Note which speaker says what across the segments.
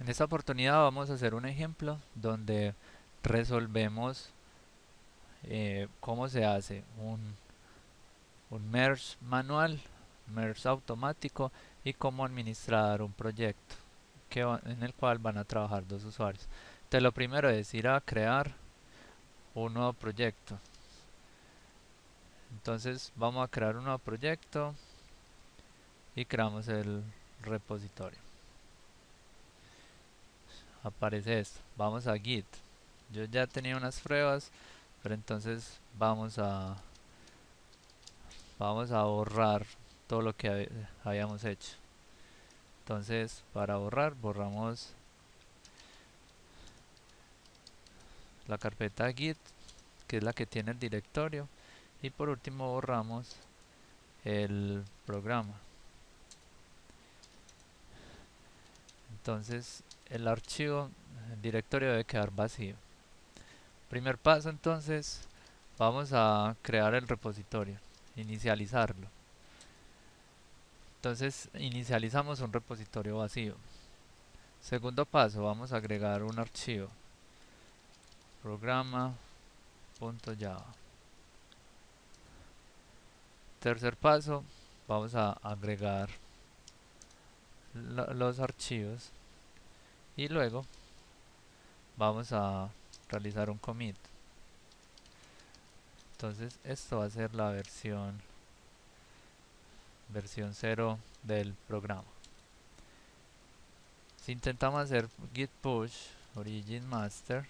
Speaker 1: En esta oportunidad vamos a hacer un ejemplo donde resolvemos cómo se hace un merge manual, merge automático y cómo administrar un proyecto en el cual van a trabajar dos usuarios. Entonces lo primero es ir a crear un nuevo proyecto. Entonces vamos a crear un nuevo proyecto y creamos el repositorio. Aparece esto. Vamos a Git. Yo ya tenía unas pruebas, pero entonces vamos a borrar todo lo que habíamos hecho. Entonces, para borrar, borramos la carpeta Git, que es la que tiene el directorio, y por último borramos el programa. Entonces, el directorio debe quedar vacío. Primer paso, entonces, vamos a crear el repositorio, inicializarlo. Entonces, inicializamos un repositorio vacío. Segundo paso, vamos a agregar un archivo, programa.java. Tercer paso, vamos a agregar los archivos y luego vamos a realizar un commit. Entonces esto va a ser la versión 0 del programa. Si intentamos hacer git push origin master,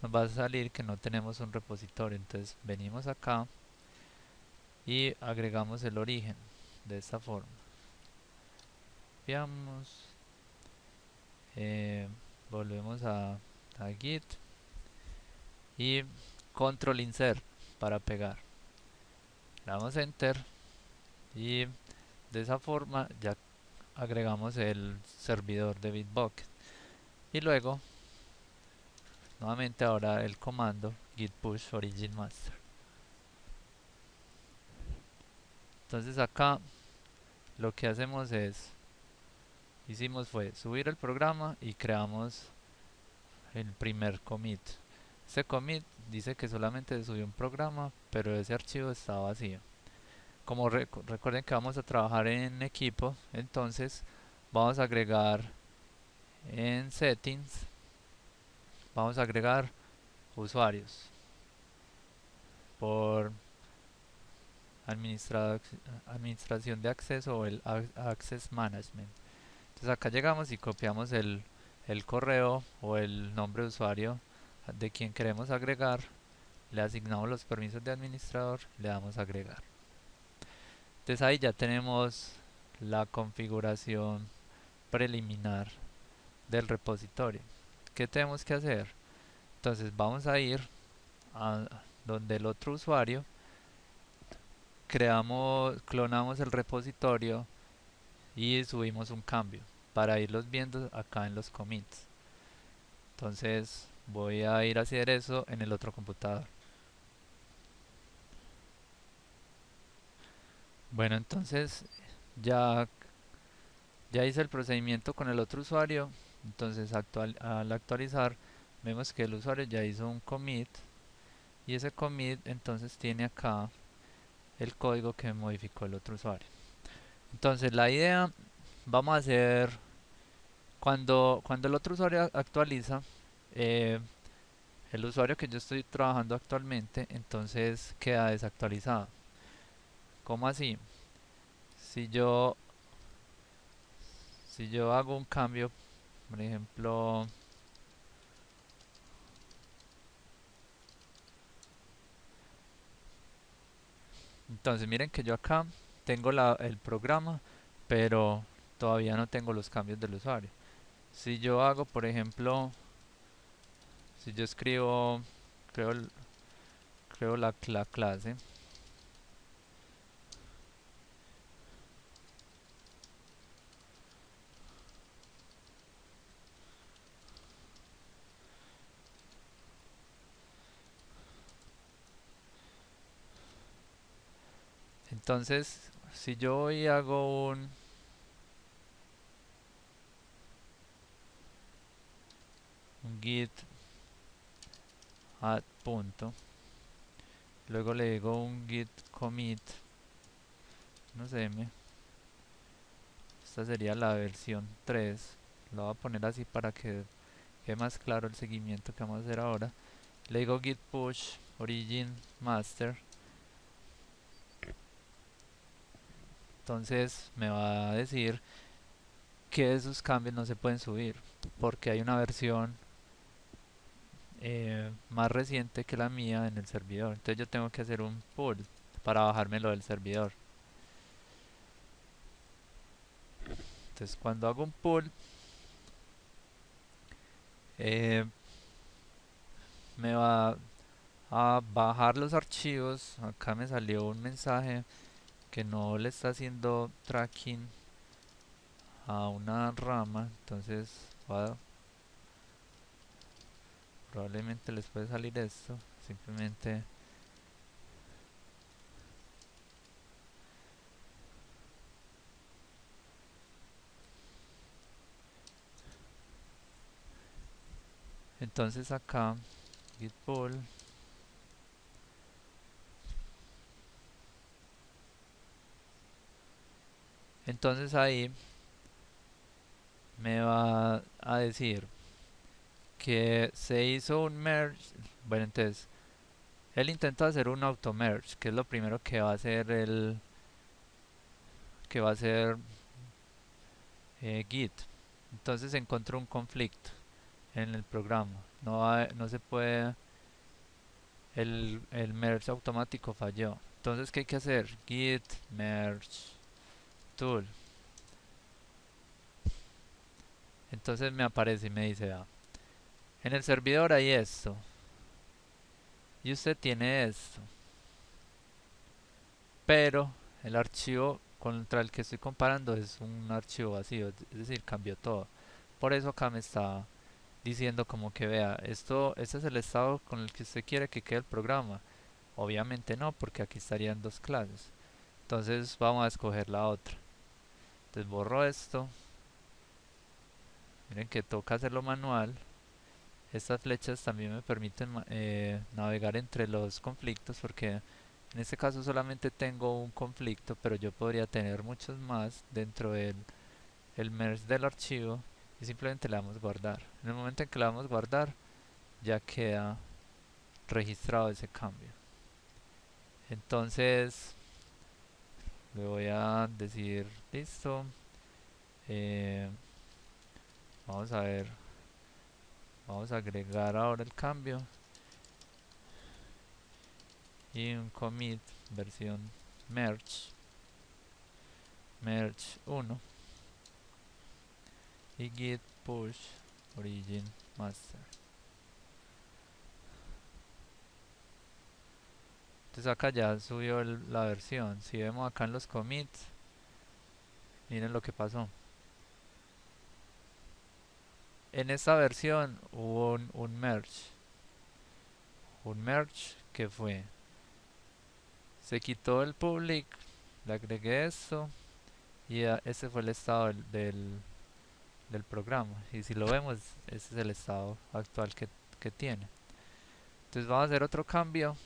Speaker 1: nos va a salir que no tenemos un repositorio. Entonces venimos acá y agregamos el origen de esta forma. Copiamos, eh, volvemos a git y control insert para pegar. Le damos enter y de esa forma ya agregamos el servidor de Bitbucket. Y luego, nuevamente ahora el comando git push origin master. Entonces acá lo que hicimos fue subir el programa y creamos el primer commit. Este commit dice que solamente se subió un programa, pero ese archivo está vacío. Como recuerden que vamos a trabajar en equipo, entonces vamos a agregar en settings, vamos a agregar usuarios por administración de acceso o el access management. Entonces acá llegamos y copiamos el correo o el nombre de usuario de quien queremos agregar, le asignamos los permisos de administrador, le damos a agregar. Entonces ahí ya tenemos la configuración preliminar del repositorio. ¿Qué tenemos que hacer? Entonces vamos a ir a donde el otro usuario, clonamos el repositorio y subimos un cambio para irlos viendo acá en los commits. Entonces voy a ir a hacer eso en el otro computador. Bueno, entonces ya, ya hice el procedimiento con el otro usuario. Entonces al actualizar vemos que el usuario ya hizo un commit y ese commit entonces tiene acá el código que modificó el otro usuario. Entonces la idea, vamos a hacer, cuando el otro usuario actualiza, eh, el usuario que yo estoy trabajando actualmente, entonces queda desactualizado. ¿Cómo así? Si yo, si yo hago un cambio, por ejemplo, entonces miren que yo acá tengo el programa, pero todavía no tengo los cambios del usuario. Si yo hago, por ejemplo, si yo escribo, creo, creo la clase, entonces si yo hoy hago git add punto, luego le digo un git commit, no sé, esta sería la versión 3, lo voy a poner así para que quede más claro el seguimiento que vamos a hacer ahora. Le digo git push origin master, entonces me va a decir que esos cambios no se pueden subir porque hay una versión más reciente que la mía en el servidor. Entonces yo tengo que hacer un pull para bajármelo del servidor. Entonces cuando hago un pull, eh, me va a bajar los archivos. Acá me salió un mensaje que no le está haciendo tracking a una rama. Entonces probablemente les puede salir esto. Simplemente entonces acá git pull, entonces ahí me va a decir que se hizo un merge. Bueno, entonces él intentó hacer un auto merge, que es lo primero que va a hacer Git. Entonces encontró un conflicto en el programa. No se puede, el merge automático falló. Entonces, ¿qué hay que hacer? Git merge tool. Entonces me aparece y me dice, en el servidor hay esto y usted tiene esto, pero el archivo contra el que estoy comparando es un archivo vacío, es decir, cambió todo. Por eso acá me está diciendo como que vea, este es el estado con el que usted quiere que quede el programa. Obviamente no, porque aquí estarían dos clases. Entonces vamos a escoger la otra. Entonces borro esto. Miren que toca hacerlo manual. Estas flechas también me permiten navegar entre los conflictos porque en este caso solamente tengo un conflicto, pero yo podría tener muchos más dentro del el merge del archivo y simplemente le damos guardar. En el momento en que le damos guardar ya queda registrado ese cambio. Entonces le voy a decir listo. eh, Vamos a ver, vamos a agregar ahora el cambio y un commit versión merge 1 y git push origin master. Entonces acá ya subió la versión. Si vemos acá en los commits, miren lo que pasó. En esta versión hubo un merge que fue, se quitó el public, le agregué esto y ese fue el estado del programa. Y si lo vemos, ese es el estado actual que tiene. Entonces vamos a hacer otro cambio.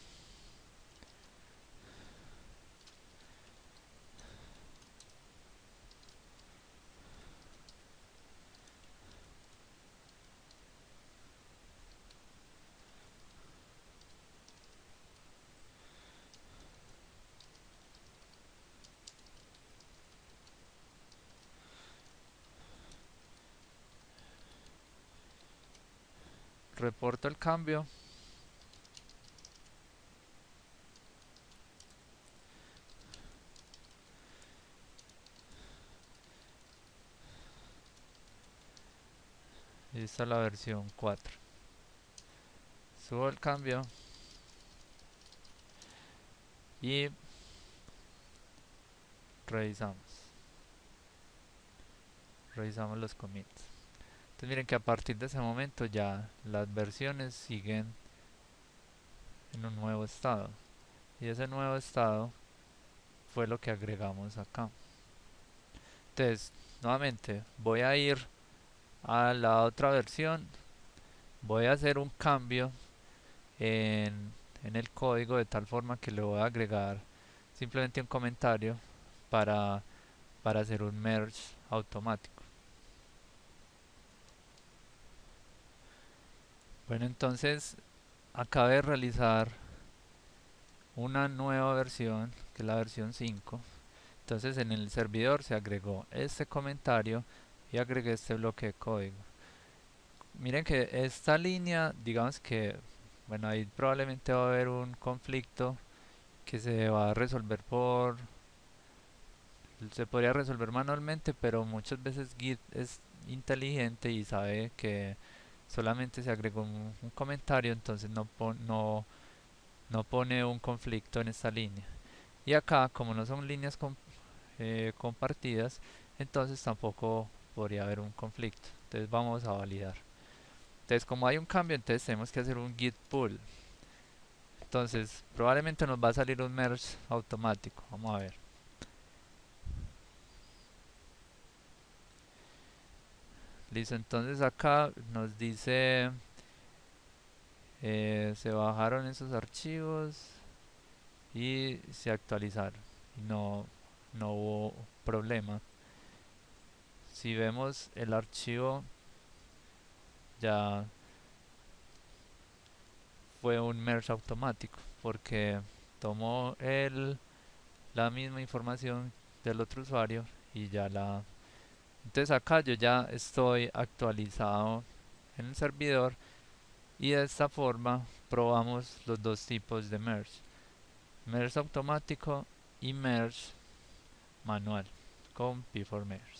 Speaker 1: Reporto el cambio. Y esta es la versión 4. Subo el cambio y revisamos. Revisamos los commits. Entonces miren que a partir de ese momento ya las versiones siguen en un nuevo estado. Y ese nuevo estado fue lo que agregamos acá. Entonces, nuevamente voy a ir a la otra versión voy a hacer un cambio en el código de tal forma que le voy a agregar simplemente un comentario para, para hacer un merge automático. Bueno, entonces acabé de realizar una nueva versión, que es la versión 5. Entonces en el servidor se agregó este comentario y agregué este bloque de código. Miren que esta línea, digamos que, bueno, ahí probablemente va a haber un conflicto que se va a resolver se podría resolver manualmente, pero muchas veces Git es inteligente y sabe que solamente se agregó un comentario, entonces no pone un conflicto en esta línea. Y acá, como no son líneas compartidas, entonces tampoco podría haber un conflicto. Entonces vamos a validar. Entonces como hay un cambio, entonces tenemos que hacer un git pull. Entonces probablemente nos va a salir un merge automático. Vamos a ver. Listo, entonces acá nos dice se bajaron esos archivos y se actualizaron. No hubo problema. Si vemos el archivo, ya fue un merge automático porque tomó la misma información del otro usuario y ya la... Entonces acá yo ya estoy actualizado en el servidor y de esta forma probamos los dos tipos de merge. Merge automático y merge manual con P4Merge.